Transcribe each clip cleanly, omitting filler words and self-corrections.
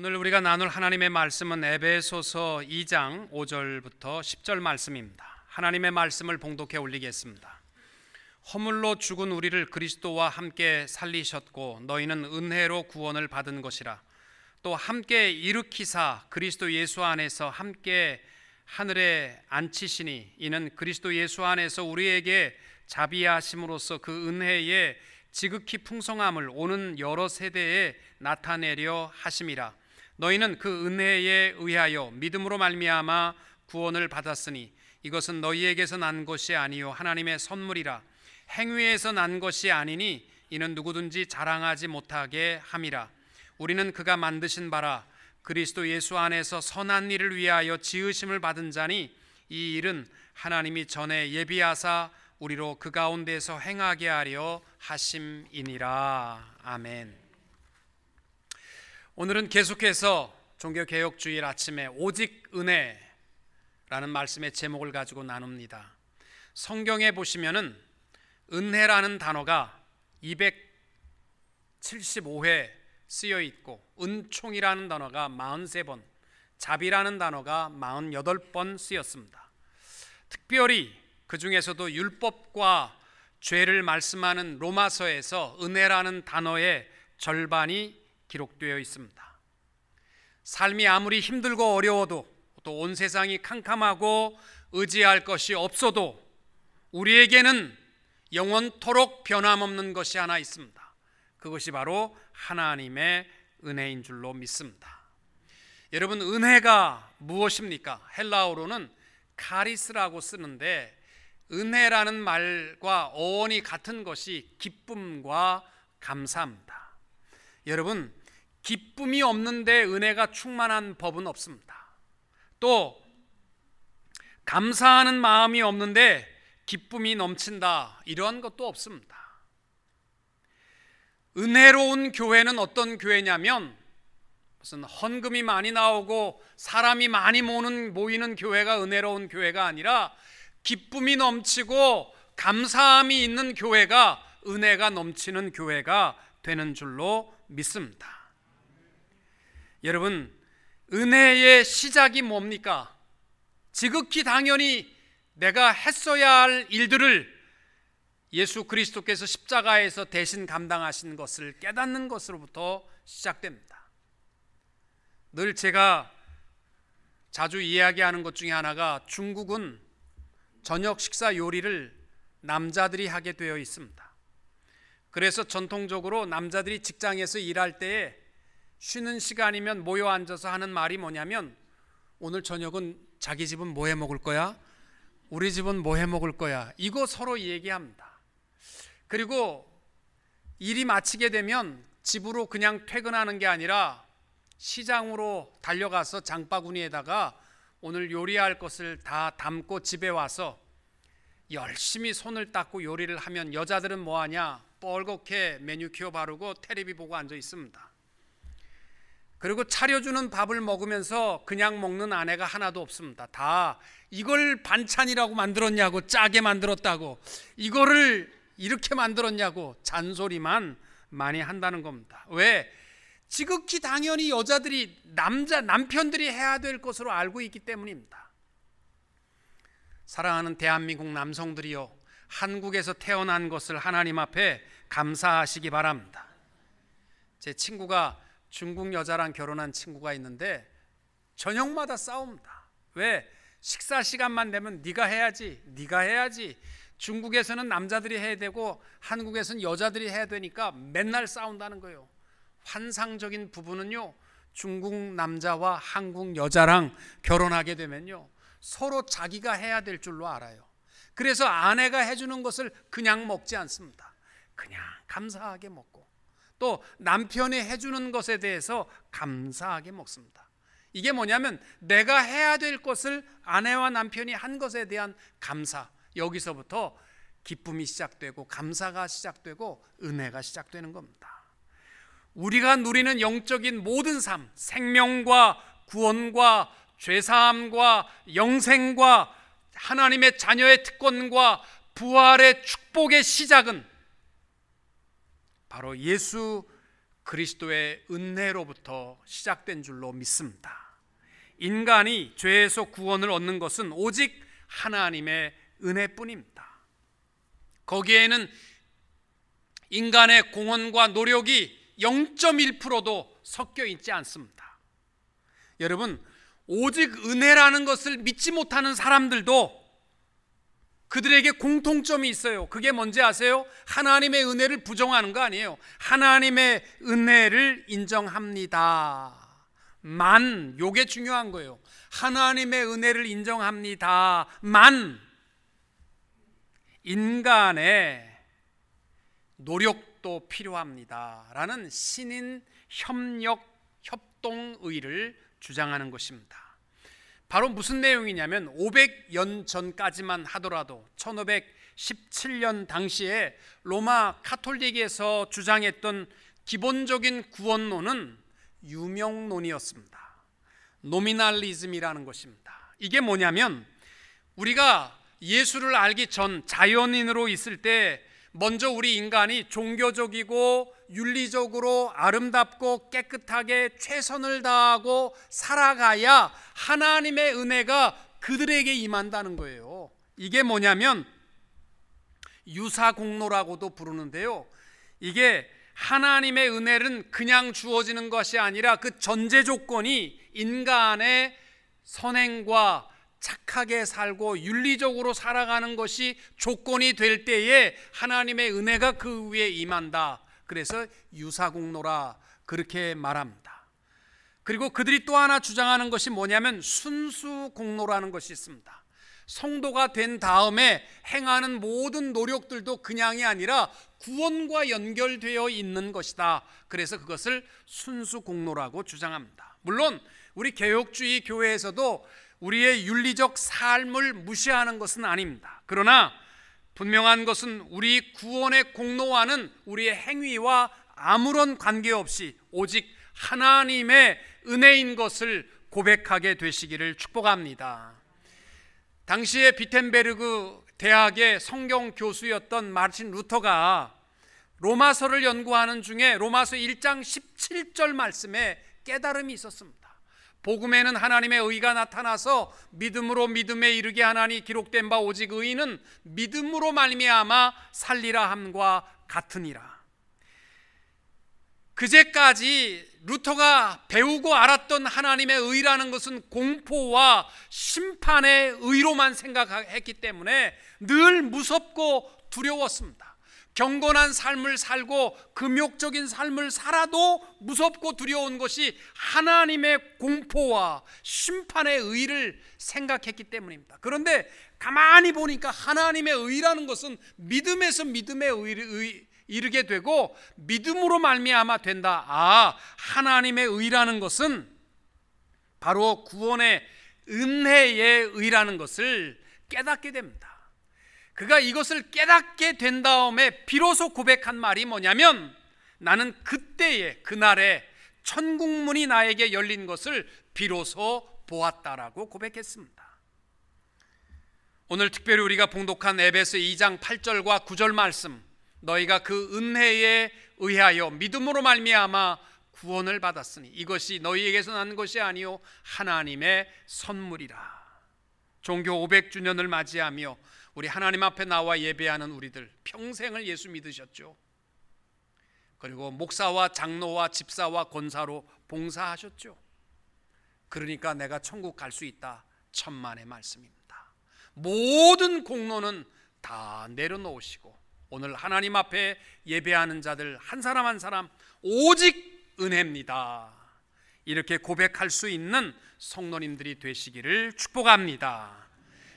오늘 우리가 나눌 하나님의 말씀은 에베소서 2장 5절부터 10절 말씀입니다. 하나님의 말씀을 봉독해 올리겠습니다. 허물로 죽은 우리를 그리스도와 함께 살리셨고 너희는 은혜로 구원을 받은 것이라. 또 함께 일으키사 그리스도 예수 안에서 함께 하늘에 앉히시니 이는 그리스도 예수 안에서 우리에게 자비하심으로써 그 은혜의 지극히 풍성함을 오는 여러 세대에 나타내려 하심이라. 너희는 그 은혜에 의하여 믿음으로 말미암아 구원을 받았으니 이것은 너희에게서 난 것이 아니요 하나님의 선물이라. 행위에서 난 것이 아니니 이는 누구든지 자랑하지 못하게 함이라. 우리는 그가 만드신 바라 그리스도 예수 안에서 선한 일을 위하여 지으심을 받은 자니 이 일은 하나님이 전에 예비하사 우리로 그 가운데서 행하게 하려 하심이니라. 아멘. 오늘은 계속해서 종교개혁주일 아침에 오직 은혜라는 말씀의 제목을 가지고 나눕니다. 성경에 보시면은 은혜라는 단어가 275회 쓰여 있고 은총이라는 단어가 43번, 자비라는 단어가 48번 쓰였습니다. 특별히 그 중에서도 율법과 죄를 말씀하는 로마서에서 은혜라는 단어의 절반이 기록되어 있습니다. 삶이 아무리 힘들고 어려워도 또 온 세상이 캄캄하고 의지할 것이 없어도 우리에게는 영원토록 변함없는 것이 하나 있습니다. 그것이 바로 하나님의 은혜인 줄로 믿습니다. 여러분, 은혜가 무엇입니까? 헬라어로는 카리스라고 쓰는데 은혜라는 말과 어원이 같은 것이 기쁨과 감사입니다. 여러분, 기쁨이 없는데 은혜가 충만한 법은 없습니다. 또 감사하는 마음이 없는데 기쁨이 넘친다, 이러한 것도 없습니다. 은혜로운 교회는 어떤 교회냐면 무슨 헌금이 많이 나오고 사람이 많이 모이는 교회가 은혜로운 교회가 아니라 기쁨이 넘치고 감사함이 있는 교회가 은혜가 넘치는 교회가 되는 줄로 믿습니다. 여러분, 은혜의 시작이 뭡니까? 지극히 당연히 내가 했어야 할 일들을 예수 그리스도께서 십자가에서 대신 감당하신 것을 깨닫는 것으로부터 시작됩니다. 늘 제가 자주 이야기하는 것 중에 하나가 중국은 저녁 식사 요리를 남자들이 하게 되어 있습니다. 그래서 전통적으로 남자들이 직장에서 일할 때에 쉬는 시간이면 모여 앉아서 하는 말이 뭐냐면 오늘 저녁은 자기 집은 뭐 해 먹을 거야? 우리 집은 뭐 해 먹을 거야? 이거 서로 얘기합니다. 그리고 일이 마치게 되면 집으로 그냥 퇴근하는 게 아니라 시장으로 달려가서 장바구니에다가 오늘 요리할 것을 다 담고 집에 와서 열심히 손을 닦고 요리를 하면 여자들은 뭐하냐? 뻘겋게 매니큐어 바르고 테레비 보고 앉아 있습니다. 그리고 차려주는 밥을 먹으면서 그냥 먹는 아내가 하나도 없습니다. 다 이걸 반찬이라고 만들었냐고, 짜게 만들었다고, 이거를 이렇게 만들었냐고 잔소리만 많이 한다는 겁니다. 왜? 지극히 당연히 여자들이 남편들이 해야 될 것으로 알고 있기 때문입니다. 사랑하는 대한민국 남성들이요, 한국에서 태어난 것을 하나님 앞에 감사하시기 바랍니다. 제 친구가 중국 여자랑 결혼한 친구가 있는데 저녁마다 싸웁니다. 왜? 식사 시간만 되면 네가 해야지, 네가 해야지. 중국에서는 남자들이 해야 되고 한국에서는 여자들이 해야 되니까 맨날 싸운다는 거예요. 환상적인 부부는요, 중국 남자와 한국 여자랑 결혼하게 되면요 서로 자기가 해야 될 줄로 알아요. 그래서 아내가 해주는 것을 그냥 먹지 않습니다. 그냥 감사하게 먹고 또 남편이 해주는 것에 대해서 감사하게 먹습니다. 이게 뭐냐면 내가 해야 될 것을 아내와 남편이 한 것에 대한 감사, 여기서부터 기쁨이 시작되고 감사가 시작되고 은혜가 시작되는 겁니다. 우리가 누리는 영적인 모든 삶, 생명과 구원과 죄사함과 영생과 하나님의 자녀의 특권과 부활의 축복의 시작은 바로 예수 그리스도의 은혜로부터 시작된 줄로 믿습니다. 인간이 죄에서 구원을 얻는 것은 오직 하나님의 은혜뿐입니다. 거기에는 인간의 공헌과 노력이 0.1%도 섞여 있지 않습니다. 여러분, 오직 은혜라는 것을 믿지 못하는 사람들도 그들에게 공통점이 있어요. 그게 뭔지 아세요? 하나님의 은혜를 부정하는 거 아니에요. 하나님의 은혜를 인정합니다. 요게 중요한 거예요. 하나님의 은혜를 인정합니다만 인간의 노력도 필요합니다라는 신인 협력 협동의를 주장하는 것입니다. 바로 무슨 내용이냐면 500년 전까지만 하더라도 1517년 당시에 로마 카톨릭에서 주장했던 기본적인 구원론은 유명론이었습니다. 노미널리즘이라는 것입니다. 이게 뭐냐면 우리가 예수를 알기 전 자연인으로 있을 때 먼저 우리 인간이 종교적이고 윤리적으로 아름답고 깨끗하게 최선을 다하고 살아가야 하나님의 은혜가 그들에게 임한다는 거예요. 이게 뭐냐면 유사공로라고도 부르는데요. 이게 하나님의 은혜는 그냥 주어지는 것이 아니라 그 전제 조건이 인간의 선행과 착하게 살고 윤리적으로 살아가는 것이 조건이 될 때에 하나님의 은혜가 그 위에 임한다. 그래서 유사공로라 그렇게 말합니다. 그리고 그들이 또 하나 주장하는 것이 뭐냐면 순수공로라는 것이 있습니다. 성도가 된 다음에 행하는 모든 노력들도 그냥이 아니라 구원과 연결되어 있는 것이다. 그래서 그것을 순수공로라고 주장합니다. 물론 우리 개혁주의 교회에서도 우리의 윤리적 삶을 무시하는 것은 아닙니다. 그러나 분명한 것은 우리 구원의 공로와는 우리의 행위와 아무런 관계없이 오직 하나님의 은혜인 것을 고백하게 되시기를 축복합니다. 당시에 비텐베르그 대학의 성경 교수였던 마르틴 루터가 로마서를 연구하는 중에 로마서 1장 17절 말씀에 깨달음이 있었습니다. 복음에는 하나님의 의가 나타나서 믿음으로 믿음에 이르게 하나니 기록된 바 오직 의인은 믿음으로 말미암아 살리라 함과 같으니라. 그제까지 루터가 배우고 알았던 하나님의 의라는 것은 공포와 심판의 의로만 생각했기 때문에 늘 무섭고 두려웠습니다. 경건한 삶을 살고 금욕적인 삶을 살아도 무섭고 두려운 것이 하나님의 공포와 심판의 의를 생각했기 때문입니다. 그런데 가만히 보니까 하나님의 의라는 것은 믿음에서 믿음의 의를 이르게 되고 믿음으로 말미암아 된다. 하나님의 의라는 것은 바로 구원의 은혜의 의라는 것을 깨닫게 됩니다. 그가 이것을 깨닫게 된 다음에 비로소 고백한 말이 뭐냐면 나는 그때에 그날에 천국문이 나에게 열린 것을 비로소 보았다라고 고백했습니다. 오늘 특별히 우리가 봉독한 에베소 2장 8절과 9절 말씀, 너희가 그 은혜에 의하여 믿음으로 말미암아 구원을 받았으니 이것이 너희에게서 난 것이 아니요 하나님의 선물이라. 종교 500주년을 맞이하며 우리 하나님 앞에 나와 예배하는 우리들 평생을 예수 믿으셨죠. 그리고 목사와 장로와 집사와 권사로 봉사하셨죠. 그러니까 내가 천국 갈 수 있다. 천만의 말씀입니다. 모든 공로는 다 내려놓으시고 오늘 하나님 앞에 예배하는 자들 한 사람 한 사람 오직 은혜입니다. 이렇게 고백할 수 있는 성도님들이 되시기를 축복합니다.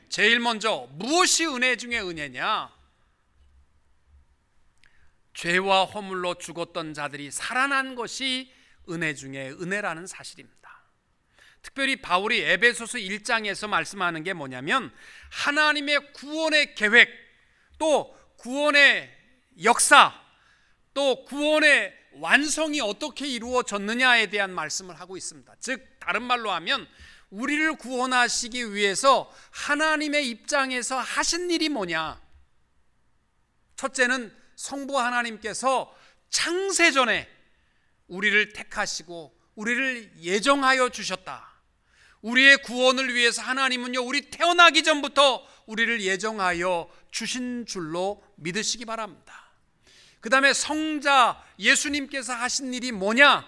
제일 먼저 무엇이 은혜 중에 은혜냐? 죄와 허물로 죽었던 자들이 살아난 것이 은혜 중에 은혜라는 사실입니다. 특별히 바울이 에베소서 1장에서 말씀하는 게 뭐냐면 하나님의 구원의 계획, 또 구원의 역사, 또 구원의 완성이 어떻게 이루어졌느냐에 대한 말씀을 하고 있습니다. 즉 다른 말로 하면 우리를 구원하시기 위해서 하나님의 입장에서 하신 일이 뭐냐? 첫째는 성부 하나님께서 창세전에 우리를 택하시고 우리를 예정하여 주셨다. 우리의 구원을 위해서 하나님은요, 우리 태어나기 전부터 우리를 예정하여 주신 줄로 믿으시기 바랍니다. 그 다음에 성자 예수님께서 하신 일이 뭐냐?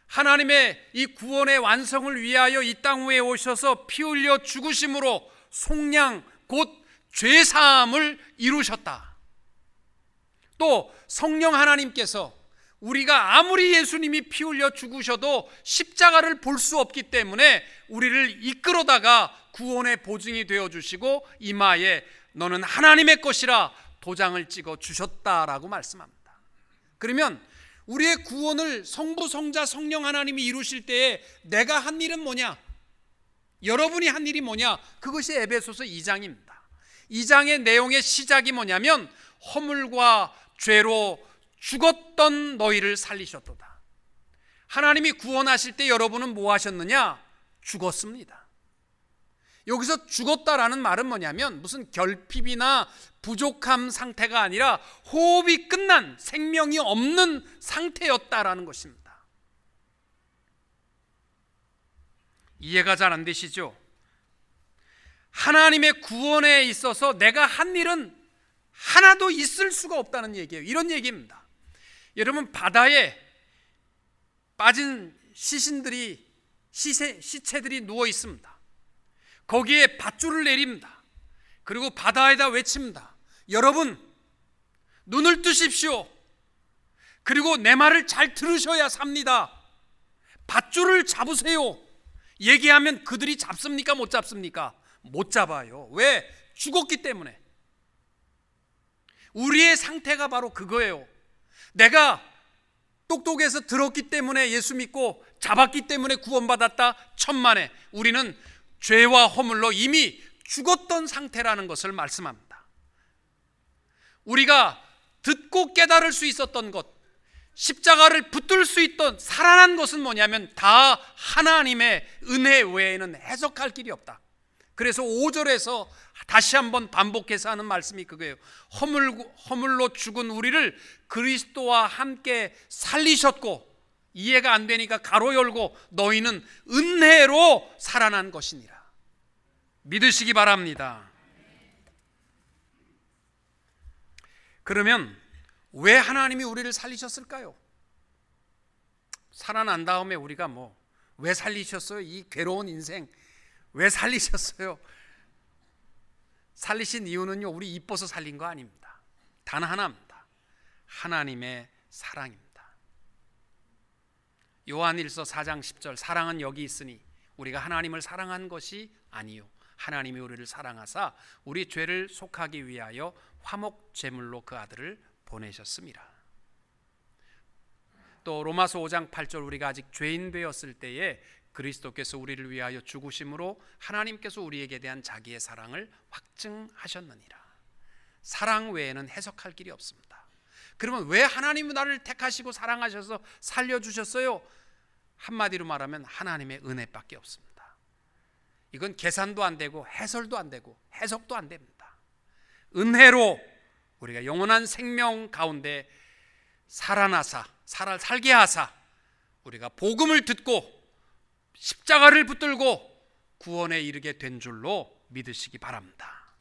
하나님의 이 구원의 완성을 위하여 이 땅 위에 오셔서 피 흘려 죽으심으로 속량 곧 죄사함을 이루셨다. 또 성령 하나님께서 우리가 아무리 예수님이 피 흘려 죽으셔도 십자가를 볼 수 없기 때문에 우리를 이끌어다가 구원의 보증이 되어주시고 이마에 너는 하나님의 것이라 도장을 찍어 주셨다라고 말씀합니다. 그러면 우리의 구원을 성부, 성자, 성령 하나님이 이루실 때에 내가 한 일은 뭐냐? 여러분이 한 일이 뭐냐? 그것이 에베소서 2장입니다. 2장의 내용의 시작이 뭐냐면 허물과 죄로 죽었던 너희를 살리셨도다. 하나님이 구원하실 때 여러분은 뭐 하셨느냐? 죽었습니다. 여기서 죽었다라는 말은 뭐냐면 무슨 결핍이나 부족함 상태가 아니라 호흡이 끝난 생명이 없는 상태였다라는 것입니다. 이해가 잘 안 되시죠? 하나님의 구원에 있어서 내가 한 일은 하나도 있을 수가 없다는 얘기예요. 이런 얘기입니다. 여러분, 바다에 빠진 시체들이 누워 있습니다. 거기에 밧줄을 내립니다. 그리고 바다에다 외칩니다. 여러분, 눈을 뜨십시오. 그리고 내 말을 잘 들으셔야 삽니다. 밧줄을 잡으세요. 얘기하면 그들이 잡습니까? 못 잡습니까? 못 잡아요. 왜? 죽었기 때문에. 우리의 상태가 바로 그거예요. 내가 똑똑해서 들었기 때문에 예수 믿고 잡았기 때문에 구원받았다? 천만에. 우리는 죄와 허물로 이미 죽었던 상태라는 것을 말씀합니다. 우리가 듣고 깨달을 수 있었던 것, 십자가를 붙들 수 있던 살아난 것은 뭐냐면 다 하나님의 은혜 외에는 해석할 길이 없다. 그래서 5절에서 다시 한번 반복해서 하는 말씀이 그거예요. 허물로 죽은 우리를 그리스도와 함께 살리셨고, 이해가 안 되니까 가로 열고 너희는 은혜로 살아난 것이니라. 믿으시기 바랍니다. 그러면 왜 하나님이 우리를 살리셨을까요? 살아난 다음에 우리가 왜 살리셨어요? 이 괴로운 인생 왜 살리셨어요? 살리신 이유는요, 우리 이뻐서 살린 거 아닙니다. 단 하나입니다. 하나님의 사랑입니다. 요한일서 4장 10절, 사랑은 여기 있으니 우리가 하나님을 사랑한 것이 아니요 하나님이 우리를 사랑하사 우리 죄를 속하기 위하여 화목 제물로 그 아들을 보내셨습니다. 또 로마서 5장 8절, 우리가 아직 죄인 되었을 때에 그리스도께서 우리를 위하여 죽으심으로 하나님께서 우리에게 대한 자기의 사랑을 확증하셨느니라. 사랑 외에는 해석할 길이 없습니다. 그러면 왜 하나님은 나를 택하시고 사랑하셔서 살려주셨어요? 한마디로 말하면 하나님의 은혜밖에 없습니다. 이건 계산도 안 되고 해설도 안 되고 해석도 안 됩니다. 은혜로 우리가 영원한 생명 가운데 살게 하사 우리가 복음을 듣고 십자가를 붙들고 구원에 이르게 된 줄로 믿으시기 바랍니다.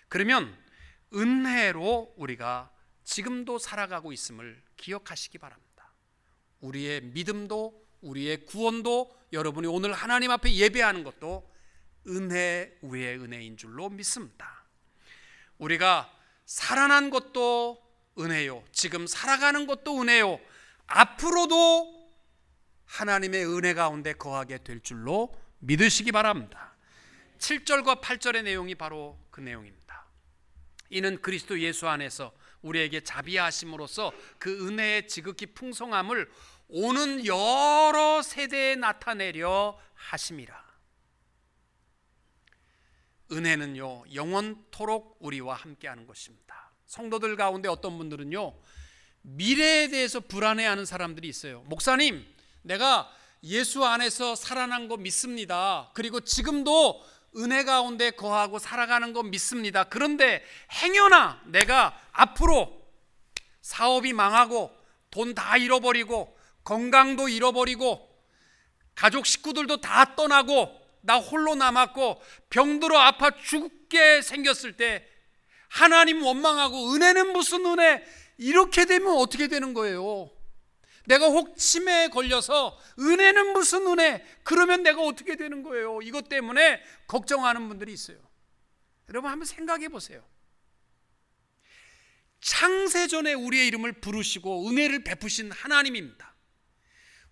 그러면 은혜로 우리가 지금도 살아가고 있음을 기억하시기 바랍니다. 우리의 믿음도 우리의 구원도 여러분이 오늘 하나님 앞에 예배하는 것도 은혜 위에 은혜인 줄로 믿습니다. 우리가 살아난 것도 은혜요, 지금 살아가는 것도 은혜요, 앞으로도 하나님의 은혜 가운데 거하게 될 줄로 믿으시기 바랍니다. 7절과 8절의 내용이 바로 그 내용입니다. 이는 그리스도 예수 안에서 우리에게 자비하심으로써 그 은혜의 지극히 풍성함을 오는 여러 세대에 나타내려 하심이라. 은혜는요, 영원토록 우리와 함께하는 것입니다. 성도들 가운데 어떤 분들은요, 미래에 대해서 불안해하는 사람들이 있어요. 목사님, 내가 예수 안에서 살아난 거 믿습니다. 그리고 지금도 은혜 가운데 거하고 살아가는 거 믿습니다. 그런데 행여나 내가 앞으로 사업이 망하고 돈 다 잃어버리고 건강도 잃어버리고 가족 식구들도 다 떠나고 나 홀로 남았고 병들어 아파 죽게 생겼을 때 하나님 원망하고 은혜는 무슨 은혜, 이렇게 되면 어떻게 되는 거예요? 내가 혹 치매에 걸려서 은혜는 무슨 은혜, 그러면 내가 어떻게 되는 거예요? 이것 때문에 걱정하는 분들이 있어요. 여러분 한번 생각해 보세요. 창세전에 우리의 이름을 부르시고 은혜를 베푸신 하나님입니다.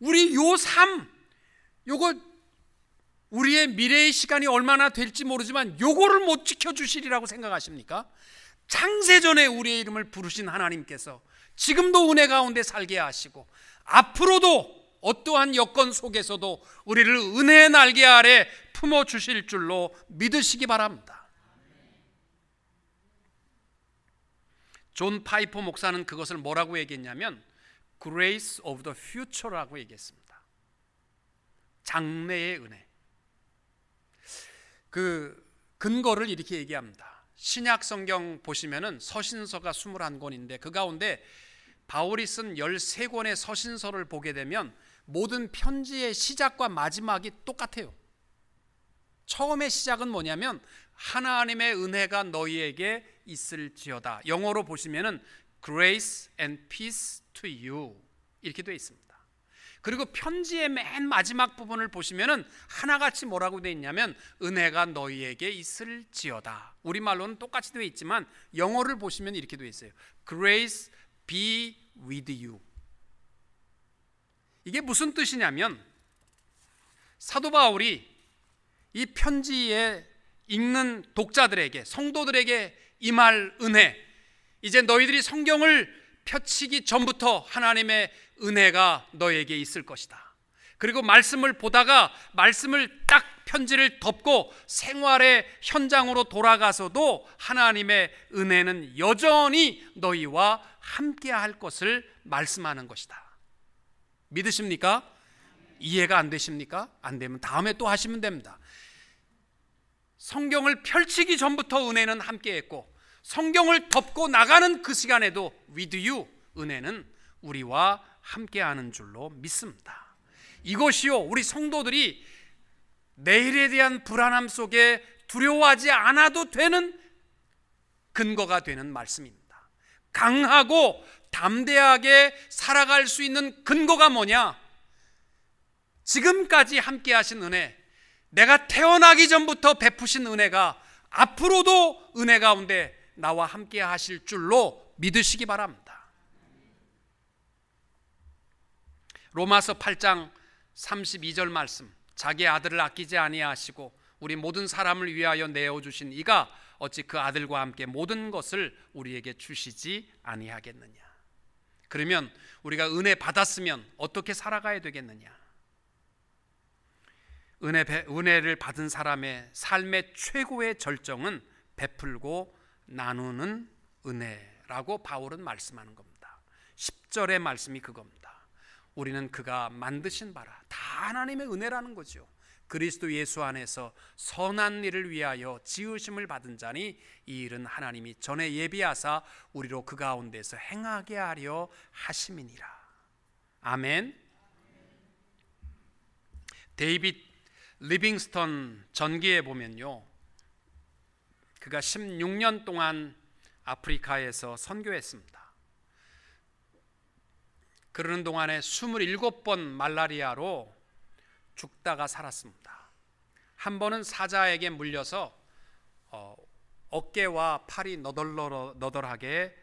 우리 요 삶, 요거 우리의 미래의 시간이 얼마나 될지 모르지만 요거를 못 지켜주시리라고 생각하십니까? 창세전에 우리의 이름을 부르신 하나님께서 지금도 은혜 가운데 살게 하시고 앞으로도 어떠한 여건 속에서도 우리를 은혜의 날개 아래 품어주실 줄로 믿으시기 바랍니다. 존 파이퍼 목사는 그것을 뭐라고 얘기했냐면 Grace of the Future라고 얘기했습니다. 장래의 은혜. 그 근거를 이렇게 얘기합니다. 신약 성경 보시면은 서신서가 21권인데 그 가운데 바울이 쓴 13권의 서신서를 보게 되면 모든 편지의 시작과 마지막이 똑같아요. 처음의 시작은 뭐냐면 하나님의 은혜가 너희에게 있을지어다. 영어로 보시면은 Grace and peace to you 이렇게 되어 있습니다. 그리고 편지의 맨 마지막 부분을 보시면은 하나같이 뭐라고 되어 있냐면 은혜가 너희에게 있을지어다. 우리말로는 똑같이 되어 있지만 영어를 보시면 이렇게 되어 있어요. Grace be with you. 이게 무슨 뜻이냐면 사도 바울이 이 편지에 읽는 독자들에게, 성도들에게 임할 은혜, 이제 너희들이 성경을 펼치기 전부터 하나님의 은혜가 너에게 있을 것이다. 그리고 말씀을 보다가 말씀을 딱 편지를 덮고 생활의 현장으로 돌아가서도 하나님의 은혜는 여전히 너희와 함께 할 것을 말씀하는 것이다. 믿으십니까? 이해가 안 되십니까? 안 되면 다음에 또 하시면 됩니다. 성경을 펼치기 전부터 은혜는 함께 했고 성경을 덮고 나가는 그 시간에도 with you, 은혜는 우리와 함께하는 줄로 믿습니다. 이것이요, 우리 성도들이 내일에 대한 불안함 속에 두려워하지 않아도 되는 근거가 되는 말씀입니다. 강하고 담대하게 살아갈 수 있는 근거가 뭐냐? 지금까지 함께 하신 은혜, 내가 태어나기 전부터 베푸신 은혜가 앞으로도 은혜 가운데 나와 함께 하실 줄로 믿으시기 바랍니다. 로마서 8장 32절 말씀, 자기 아들을 아끼지 아니하시고 우리 모든 사람을 위하여 내어주신 이가 어찌 그 아들과 함께 모든 것을 우리에게 주시지 아니하겠느냐. 그러면 우리가 은혜 받았으면 어떻게 살아가야 되겠느냐? 은혜를 받은 사람의 삶의 최고의 절정은 베풀고 나누는 은혜라고 바울은 말씀하는 겁니다. 10절의 말씀이 그겁니다. 우리는 그가 만드신 바라, 다 하나님의 은혜라는 거죠. 그리스도 예수 안에서 선한 일을 위하여 지으심을 받은 자니 이 일은 하나님이 전에 예비하사 우리로 그 가운데서 행하게 하려 하심이니라. 아멘. 데이빗 리빙스턴 전기에 보면요, 그가 16년 동안 아프리카에서 선교했습니다. 그러는 동안에 27번 말라리아로 죽다가 살았습니다. 한 번은 사자에게 물려서 어깨와 팔이 너덜너덜하게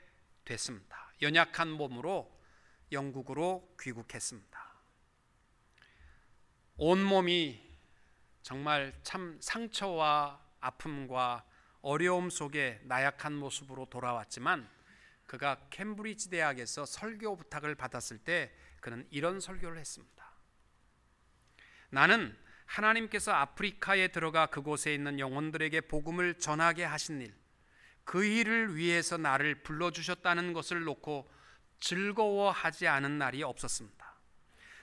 됐습니다. 연약한 몸으로 영국으로 귀국했습니다. 온몸이 정말 참 상처와 아픔과 어려움 속에 나약한 모습으로 돌아왔지만 그가 캠브리지 대학에서 설교 부탁을 받았을 때 그는 이런 설교를 했습니다. 나는 하나님께서 아프리카에 들어가 그곳에 있는 영혼들에게 복음을 전하게 하신 일, 그 일을 위해서 나를 불러주셨다는 것을 놓고 즐거워하지 않은 날이 없었습니다.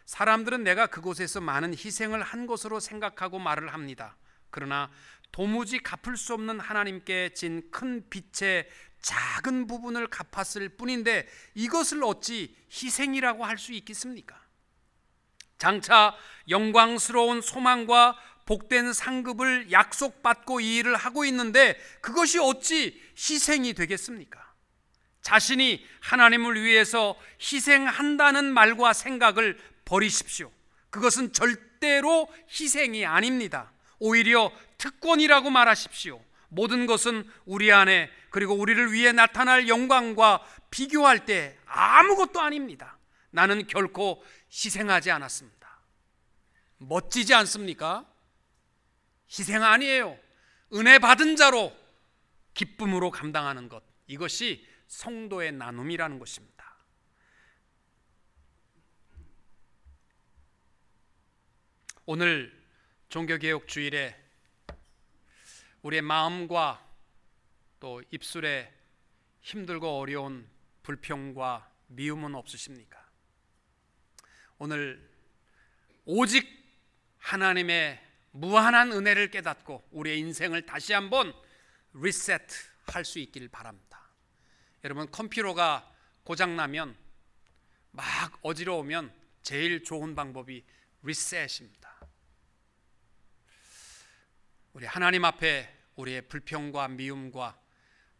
사람들은 내가 그곳에서 많은 희생을 한 것으로 생각하고 말을 합니다. 그러나 도무지 갚을 수 없는 하나님께 진 큰 빚에 작은 부분을 갚았을 뿐인데 이것을 어찌 희생이라고 할 수 있겠습니까? 장차 영광스러운 소망과 복된 상급을 약속받고 이 일을 하고 있는데 그것이 어찌 희생이 되겠습니까? 자신이 하나님을 위해서 희생한다는 말과 생각을 버리십시오. 그것은 절대로 희생이 아닙니다. 오히려 특권이라고 말하십시오. 모든 것은 우리 안에 그리고 우리를 위해 나타날 영광과 비교할 때 아무것도 아닙니다. 나는 결코 희생하지 않았습니다. 멋지지 않습니까? 희생 아니에요. 은혜 받은 자로 기쁨으로 감당하는 것, 이것이 성도의 나눔이라는 것입니다. 오늘 종교개혁 주일에 우리의 마음과 또 입술에 힘들고 어려운 불평과 미움은 없으십니까? 오늘 오직 하나님의 무한한 은혜를 깨닫고 우리의 인생을 다시 한번 리셋할 수 있길 바랍니다. 여러분, 컴퓨터가 고장나면 막 어지러우면 제일 좋은 방법이 리셋입니다. 우리 하나님 앞에 우리의 불평과 미움과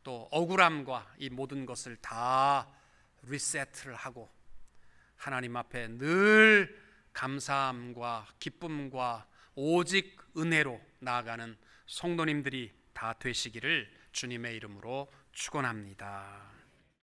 또 억울함과 이 모든 것을 다 리셋을 하고 하나님 앞에 늘 감사함과 기쁨과 오직 은혜로 나아가는 성도님들이 다 되시기를 주님의 이름으로 축원합니다.